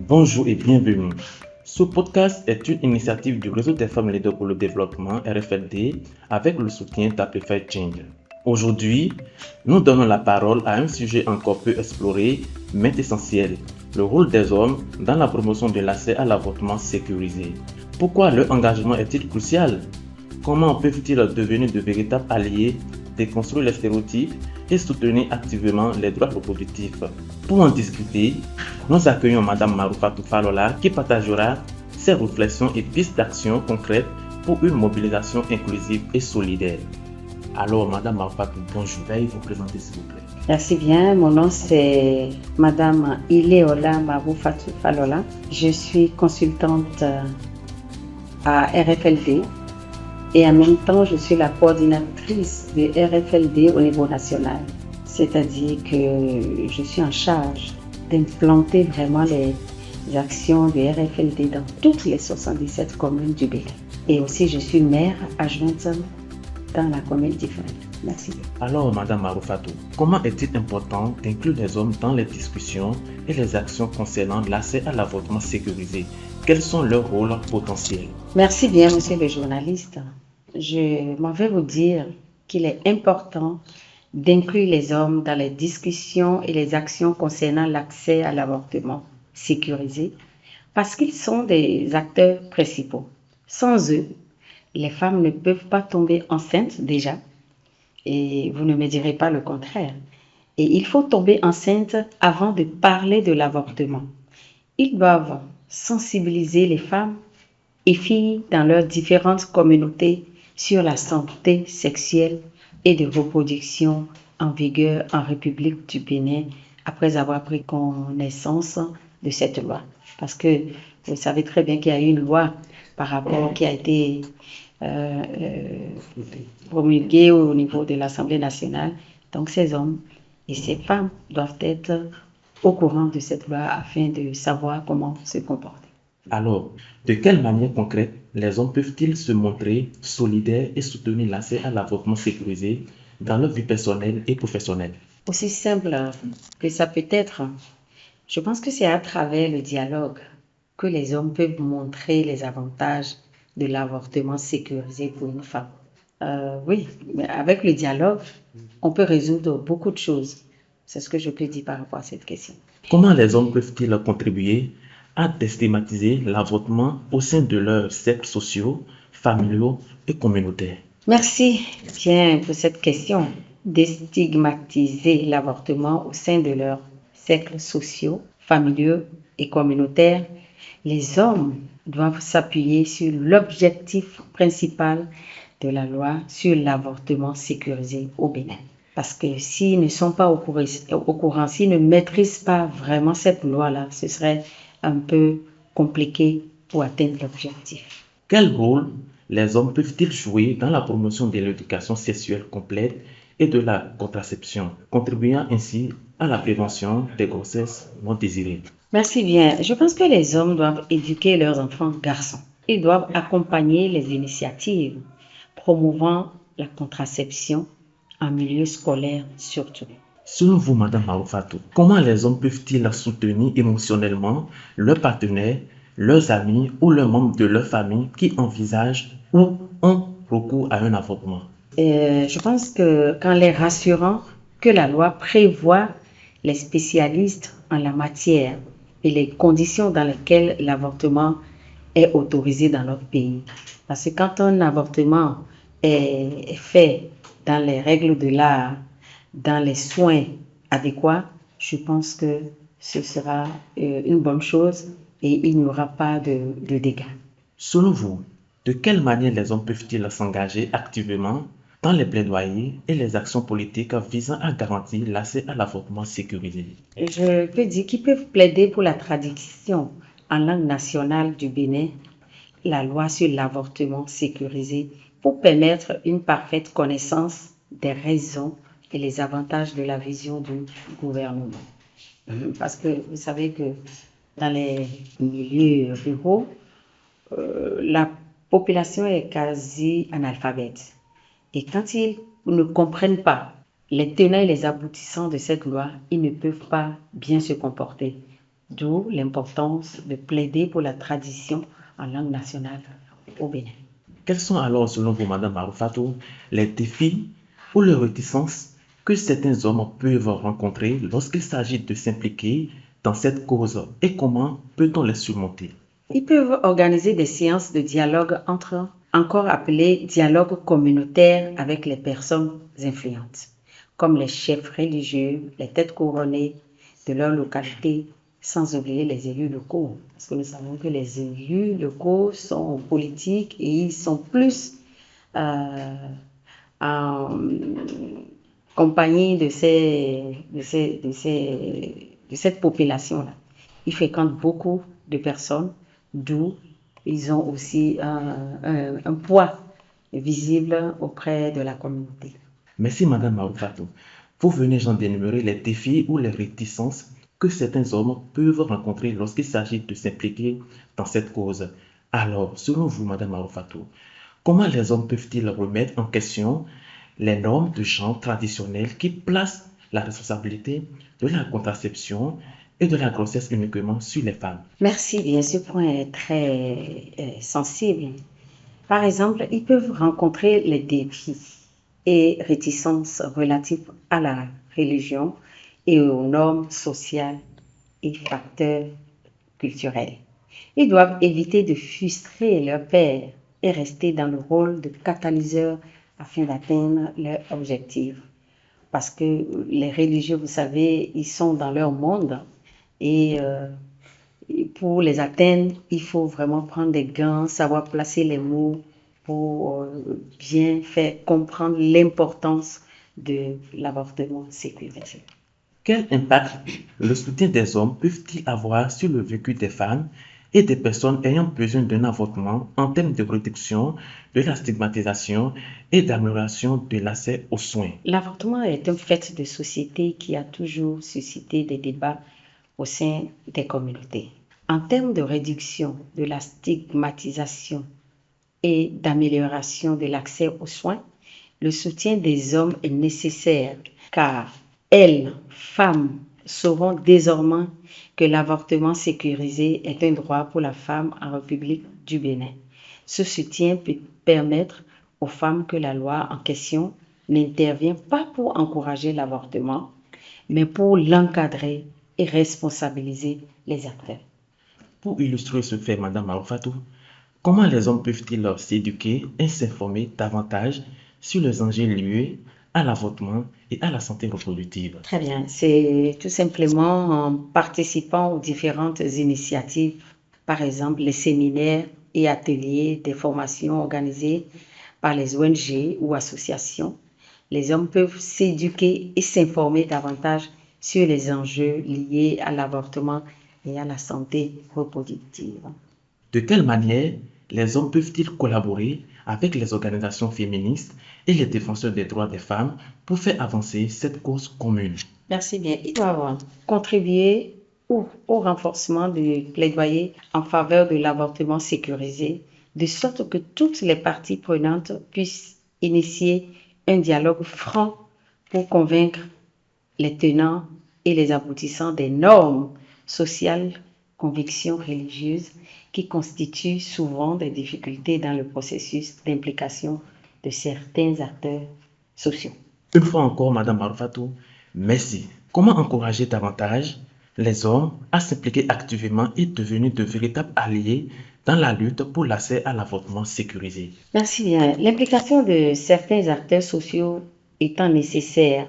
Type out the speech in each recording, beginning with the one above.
Bonjour et bienvenue. Ce podcast est une initiative du Réseau des femmes leaders pour le développement RFLD avec le soutien d'Amplify Change. Aujourd'hui, nous donnons la parole à un sujet encore peu exploré mais essentiel, le rôle des hommes dans la promotion de l'accès à l'avortement sécurisé. Pourquoi leur engagement est-il crucial? Comment peuvent-ils devenir de véritables alliés, déconstruire les stéréotypes et soutenir activement les droits reproductifs? Pour en discuter, nous accueillons Madame Maroufatou Falola qui partagera ses réflexions et pistes d'action concrètes pour une mobilisation inclusive et solidaire. Alors, Madame Maroufatou, bonjour, veuillez vous présenter s'il vous plaît. Merci bien, mon nom c'est Madame Ileola Maroufatou Falola. Je suis consultante à RFLD et en même temps je suis la coordinatrice de RFLD au niveau national. C'est-à-dire que je suis en charge d'implanter vraiment les actions de RFLD dans toutes les 77 communes du Bénin. Et aussi je suis maire adjointe dans la commune différente. Merci. Alors, Madame Maroufatou, comment est-il important d'inclure les hommes dans les discussions et les actions concernant l'accès à l'avortement sécurisé? Quels sont leurs rôles potentiels? Merci bien, monsieur le journaliste. Je m'en vais vous dire qu'il est important d'inclure les hommes dans les discussions et les actions concernant l'accès à l'avortement sécurisé parce qu'ils sont des acteurs principaux. Sans eux, les femmes ne peuvent pas tomber enceintes déjà et vous ne me direz pas le contraire. Et il faut tomber enceinte avant de parler de l'avortement. Ils doivent sensibiliser les femmes et filles dans leurs différentes communautés sur la santé sexuelle et de reproduction en vigueur en République du Bénin après avoir pris connaissance de cette loi. Parce que vous savez très bien qu'il y a une loi par rapport qui a été promulguée au niveau de l'Assemblée nationale. Donc ces hommes et ces femmes doivent être au courant de cette loi afin de savoir comment se comporter. Alors, de quelle manière concrète les hommes peuvent-ils se montrer solidaires et soutenir l'accès à l'avortement sécurisé dans leur vie personnelle et professionnelle? Aussi simple que ça peut être, je pense que c'est à travers le dialogue que les hommes peuvent montrer les avantages de l'avortement sécurisé pour une femme. Oui, mais avec le dialogue, on peut résoudre beaucoup de choses. C'est ce que je peux dire par rapport à cette question. Comment les hommes peuvent-ils contribuer à déstigmatiser l'avortement au sein de leurs cercles sociaux, familiaux et communautaires? Merci bien pour cette question. Déstigmatiser l'avortement au sein de leurs cercles sociaux, familiaux et communautaires, les hommes doivent s'appuyer sur l'objectif principal de la loi sur l'avortement sécurisé au Bénin. Parce que s'ils ne sont pas au courant, s'ils ne maîtrisent pas vraiment cette loi-là, ce serait un peu compliqué pour atteindre l'objectif. Quel rôle les hommes peuvent-ils jouer dans la promotion de l'éducation sexuelle complète et de la contraception, contribuant ainsi à la prévention des grossesses non désirées? Merci bien. Je pense que les hommes doivent éduquer leurs enfants garçons. Ils doivent accompagner les initiatives promouvant la contraception en milieu scolaire surtout. Selon vous, Madame Maroufatou, comment les hommes peuvent-ils soutenir émotionnellement leurs partenaires, leurs amis ou leurs membres de leur famille qui envisagent ou ont recours à un avortement? Je pense qu'en les rassurant que la loi prévoit les spécialistes en la matière et les conditions dans lesquelles l'avortement est autorisé dans notre pays. Parce que quand un avortement est fait dans les règles de l'art, dans les soins adéquats, je pense que ce sera une bonne chose et il n'y aura pas de dégâts. Selon vous, de quelle manière les hommes peuvent-ils s'engager activement dans les plaidoyers et les actions politiques visant à garantir l'accès à l'avortement sécurisé? Je peux dire qu'ils peuvent plaider pour la traduction en langue nationale du Bénin, la loi sur l'avortement sécurisé, pour permettre une parfaite connaissance des raisons et les avantages de la vision du gouvernement. Parce que vous savez que dans les milieux ruraux, la population est quasi analphabète. Et quand ils ne comprennent pas les tenants et les aboutissants de cette loi, ils ne peuvent pas bien se comporter. d'où l'importance de plaider pour la tradition en langue nationale au Bénin. Quels sont alors, selon vous, Madame Maroufatou, les défis ou les réticences que certains hommes peuvent rencontrer lorsqu'il s'agit de s'impliquer dans cette cause et comment peut-on les surmonter? Ils peuvent organiser des séances de dialogue encore appelées dialogue communautaire avec les personnes influentes, comme les chefs religieux, les têtes couronnées de leur localité, sans oublier les élus locaux. Parce que nous savons que les élus locaux sont politiques et ils sont plus en compagnie de cette population-là. Ils fréquentent beaucoup de personnes, d'où ils ont aussi un poids visible auprès de la communauté. Merci, Madame Maroufatou. Vous venez d'énumérer les défis ou les réticences que certains hommes peuvent rencontrer lorsqu'il s'agit de s'impliquer dans cette cause. Alors, selon vous, Madame Maroufatou, comment les hommes peuvent-ils remettre en question les normes de genre traditionnelles qui placent la responsabilité de la contraception et de la grossesse uniquement sur les femmes? Merci, bien, ce point est très sensible. Par exemple, ils peuvent rencontrer les défis et réticences relatives à la religion et aux normes sociales et facteurs culturels. Ils doivent éviter de frustrer leur père et rester dans le rôle de catalyseur afin d'atteindre leur objectif. Parce que les religieux, vous savez, ils sont dans leur monde et pour les atteindre, il faut vraiment prendre des gants, savoir placer les mots pour bien faire comprendre l'importance de l'avortement sécurisé. Quel impact le soutien des hommes peut-il avoir sur le vécu des femmes et des personnes ayant besoin d'un avortement en termes de réduction de la stigmatisation et d'amélioration de l'accès aux soins? L'avortement est un fait de société qui a toujours suscité des débats au sein des communautés. En termes de réduction de la stigmatisation et d'amélioration de l'accès aux soins, le soutien des hommes est nécessaire car elles, femmes, sauront désormais que l'avortement sécurisé est un droit pour la femme en République du Bénin. Ce soutien peut permettre aux femmes que la loi en question n'intervient pas pour encourager l'avortement, mais pour l'encadrer et responsabiliser les acteurs. Pour illustrer ce fait, Madame Maroufatou, comment les hommes peuvent-ils s'éduquer et s'informer davantage sur les enjeux liés à l'avortement et à la santé reproductive? Très bien, c'est tout simplement en participant aux différentes initiatives, par exemple les séminaires et ateliers des formations organisées par les ONG ou associations. Les hommes peuvent s'éduquer et s'informer davantage sur les enjeux liés à l'avortement et à la santé reproductive. De quelle manière les hommes peuvent-ils collaborer avec les organisations féministes et les défenseurs des droits des femmes pour faire avancer cette cause commune? Merci bien. Ils doivent contribuer au renforcement du plaidoyer en faveur de l'avortement sécurisé, de sorte que toutes les parties prenantes puissent initier un dialogue franc pour convaincre les tenants et les aboutissants des normes sociales, convictions religieuses qui constituent souvent des difficultés dans le processus d'implication de certains acteurs sociaux. Une fois encore, Madame Maroufatou, merci. Comment encourager davantage les hommes à s'impliquer activement et devenir de véritables alliés dans la lutte pour l'accès à l'avortement sécurisé? Merci bien. L'implication de certains acteurs sociaux étant nécessaire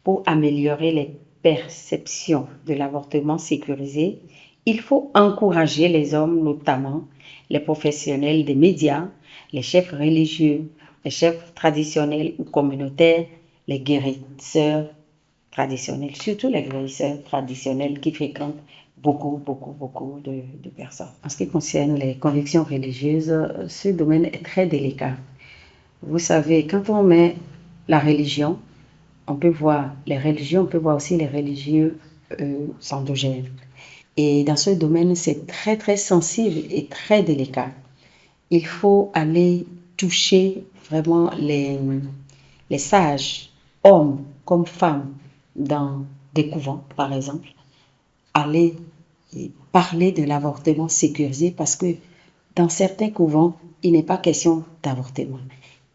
pour améliorer les perceptions de l'avortement sécurisé, il faut encourager les hommes, notamment les professionnels des médias, les chefs religieux, les chefs traditionnels ou communautaires, les guérisseurs traditionnels, surtout les guérisseurs traditionnels qui fréquentent beaucoup de personnes. En ce qui concerne les convictions religieuses, ce domaine est très délicat. Vous savez, quand on met la religion, on peut voir les religions, on peut voir aussi les religieux endogènes. Et dans ce domaine, c'est très sensible et très délicat. Il faut aller toucher vraiment les sages, hommes comme femmes, dans des couvents, par exemple. Aller parler de l'avortement sécurisé parce que dans certains couvents, il n'est pas question d'avortement.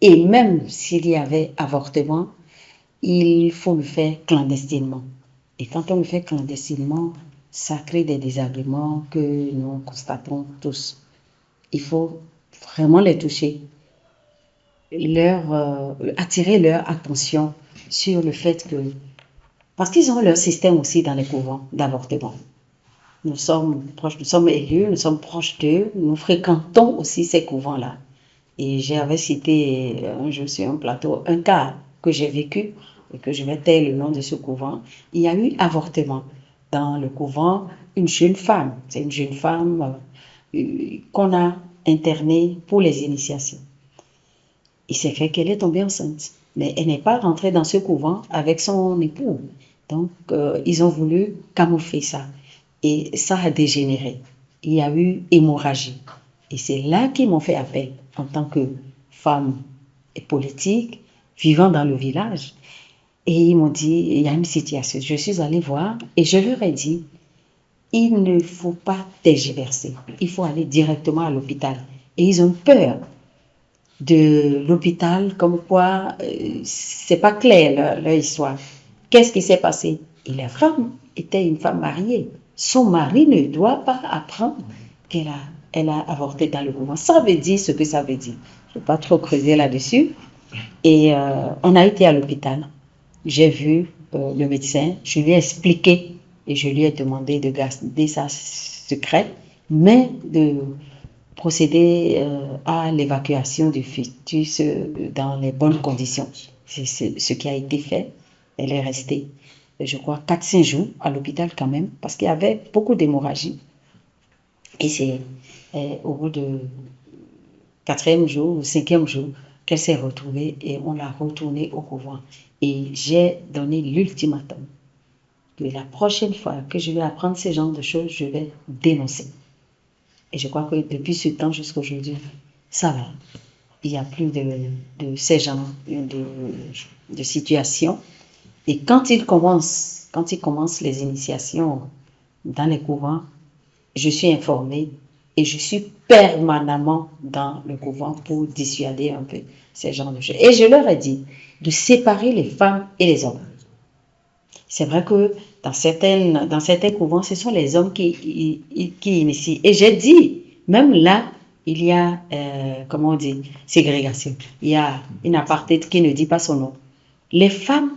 Et même s'il y avait avortement, il faut le faire clandestinement. Et quand on le fait clandestinement, ça crée des désagréments que nous constatons tous. Il faut vraiment les toucher, attirer leur attention sur le fait que, parce qu'ils ont leur système aussi dans les couvents d'avortement. Nous sommes proches, nous sommes élus, nous sommes proches d'eux, nous fréquentons aussi ces couvents-là. Et j'avais cité un jour sur un plateau un cas que j'ai vécu et que je vais taire le nom de ce couvent. Il y a eu avortement dans le couvent, une jeune femme. C'est une jeune femme qu'on a internée pour les initiations. Il s'est fait qu'elle est tombée enceinte, mais elle n'est pas rentrée dans ce couvent avec son époux. Donc, ils ont voulu camoufler ça. Et ça a dégénéré. Il y a eu hémorragie. Et c'est là qu'ils m'ont fait appel en tant que femme et politique, vivant dans le village. Et ils m'ont dit, il y a une situation. Je suis allée voir et je leur ai dit, il ne faut pas tergiverser. Il faut aller directement à l'hôpital. Et ils ont peur de l'hôpital, comme quoi c'est pas clair leur histoire. Qu'est-ce qui s'est passé? Et la femme était une femme mariée. Son mari ne doit pas apprendre qu'elle a avorté dans le couvent. Ça veut dire ce que ça veut dire. Je ne vais pas trop creuser là-dessus. Et on a été à l'hôpital. J'ai vu le médecin. Je lui ai expliqué et je lui ai demandé de garder ça secret, mais de procéder à l'évacuation du fœtus dans les bonnes conditions. C'est ce qui a été fait. Elle est restée, je crois, 4-5 jours à l'hôpital quand même, parce qu'il y avait beaucoup d'hémorragie. Et c'est au bout de 4e jour ou 5e jour qu'elle s'est retrouvée et on l'a retournée au couvent. Et j'ai donné l'ultimatum que la prochaine fois que je vais apprendre ce genre de choses, je vais dénoncer. Et je crois que depuis ce temps jusqu'à aujourd'hui, ça va. Il n'y a plus de ces genres de situations. Et quand ils commencent les initiations dans les couvents, je suis informée et je suis permanemment dans le couvent pour dissuader un peu ces genres de choses. Et je leur ai dit de séparer les femmes et les hommes. C'est vrai que dans certains couvents, ce sont les hommes qui initient. Et j'ai dit, même là, il y a, comment on dit, ségrégation. Il y a une apartheid qui ne dit pas son nom. Les femmes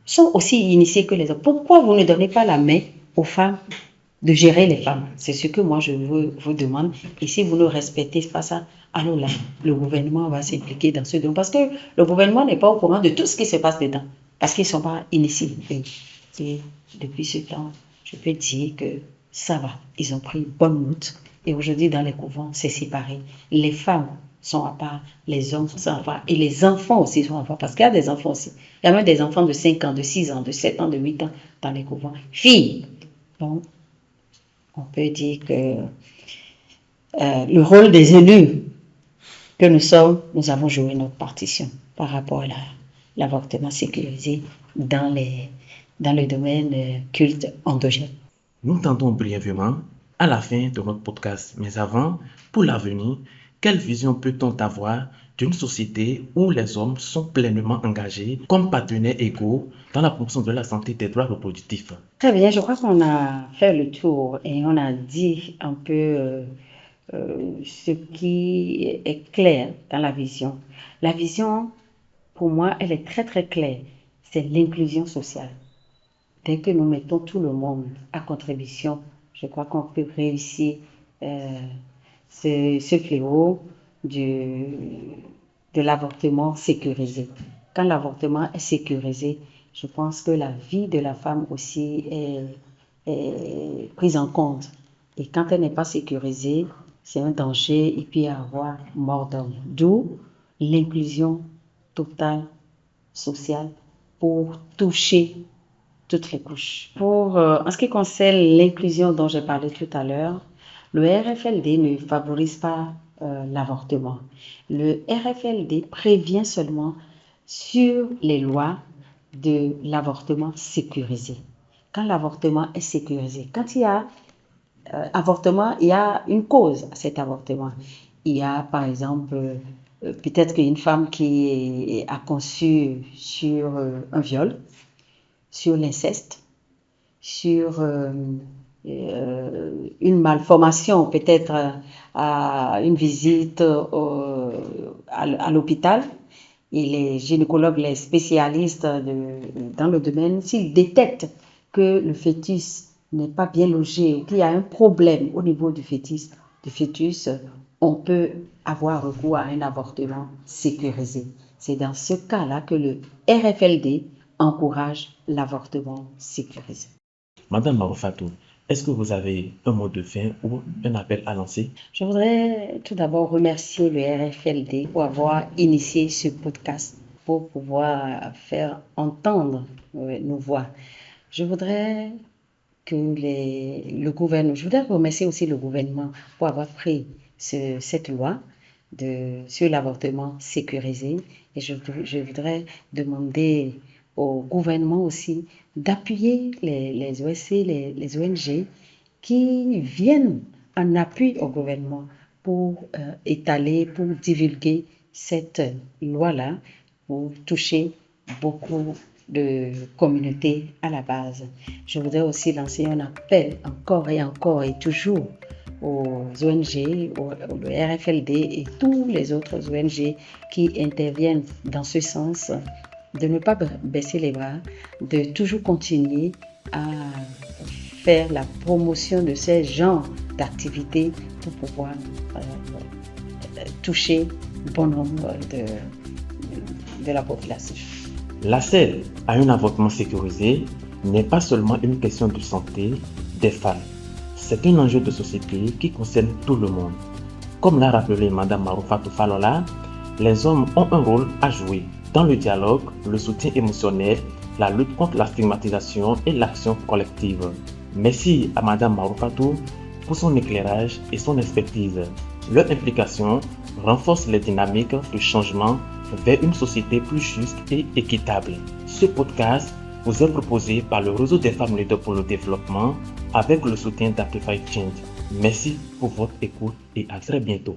sont aussi initiées que les hommes. Pourquoi vous ne donnez pas la main aux femmes de gérer les femmes? C'est ce que moi je vous demande. Et si vous ne respectez pas ça, alors là, le gouvernement va s'impliquer dans ce domaine. Parce que le gouvernement n'est pas au courant de tout ce qui se passe dedans. Parce qu'ils ne sont pas initiés. Et depuis ce temps, je peux dire que ça va. Ils ont pris bonne note. Et aujourd'hui, dans les couvents, c'est séparé. Les femmes sont à part, les hommes sont à part. Et les enfants aussi sont à part. Parce qu'il y a des enfants aussi. Il y a même des enfants de 5 ans, de 6 ans, de 7 ans, de 8 ans dans les couvents. Filles. Donc, on peut dire que le rôle des élus que nous sommes, nous avons joué notre partition par rapport à l'avortement sécurisé dans le domaine culte endogène. Nous tentons brièvement à la fin de notre podcast. Mais avant, pour l'avenir, quelle vision peut-on avoir d'une société où les hommes sont pleinement engagés comme partenaires égaux dans la promotion de la santé des droits reproductifs? Très bien, je crois qu'on a fait le tour et on a dit un peu ce qui est clair dans la vision. La vision, pour moi, elle est très très claire. C'est l'inclusion sociale. Dès que nous mettons tout le monde à contribution, je crois qu'on peut réussir ce fléau de l'avortement sécurisé. Quand l'avortement est sécurisé, je pense que la vie de la femme aussi est prise en compte. Et quand elle n'est pas sécurisée, c'est un danger, il peut y avoir mort d'homme. D'où l'inclusion totale sociale pour toucher toutes les couches. En ce qui concerne l'inclusion dont j'ai parlé tout à l'heure, le RFLD ne favorise pas l'avortement. Le RFLD prévient seulement sur les lois de l'avortement sécurisé. Quand l'avortement est sécurisé, quand il y a avortement, il y a une cause à cet avortement. Il y a, par exemple, peut-être une femme qui a conçu sur un viol, sur l'inceste, sur une malformation, peut-être à une visite à l'hôpital. Et les gynécologues, les spécialistes dans le domaine, s'ils détectent que le fœtus n'est pas bien logé ou qu'il y a un problème au niveau du fœtus, on peut avoir recours à un avortement sécurisé. C'est dans ce cas-là que le RFLD encourage l'avortement sécurisé. Madame Maroufatou, est-ce que vous avez un mot de fin ou un appel à lancer? Je voudrais tout d'abord remercier le RFLD pour avoir initié ce podcast pour pouvoir faire entendre nos voix. Je voudrais remercier aussi le gouvernement pour avoir pris cette loi sur l'avortement sécurisé. Et je voudrais demander au gouvernement aussi d'appuyer les OSC, les ONG qui viennent en appui au gouvernement pour étaler, pour divulguer cette loi-là, pour toucher beaucoup de communautés à la base. Je voudrais aussi lancer un appel encore et toujours aux ONG, au RFLD et tous les autres ONG qui interviennent dans ce sens, de ne pas baisser les bras, de toujours continuer à faire la promotion de ces genres d'activités pour pouvoir toucher bon nombre de la population. L'accès à un avortement sécurisé n'est pas seulement une question de santé des femmes. C'est un enjeu de société qui concerne tout le monde. Comme l'a rappelé Mme Maroufatou Falola, les hommes ont un rôle à jouer dans le dialogue, le soutien émotionnel, la lutte contre la stigmatisation et l'action collective. Merci à Mme Maroufatou pour son éclairage et son expertise. Leur implication renforce les dynamiques de changement vers une société plus juste et équitable. Ce podcast vous est proposé par le Réseau des femmes leaders pour le développement avec le soutien d'Amplify Change. Merci pour votre écoute et à très bientôt.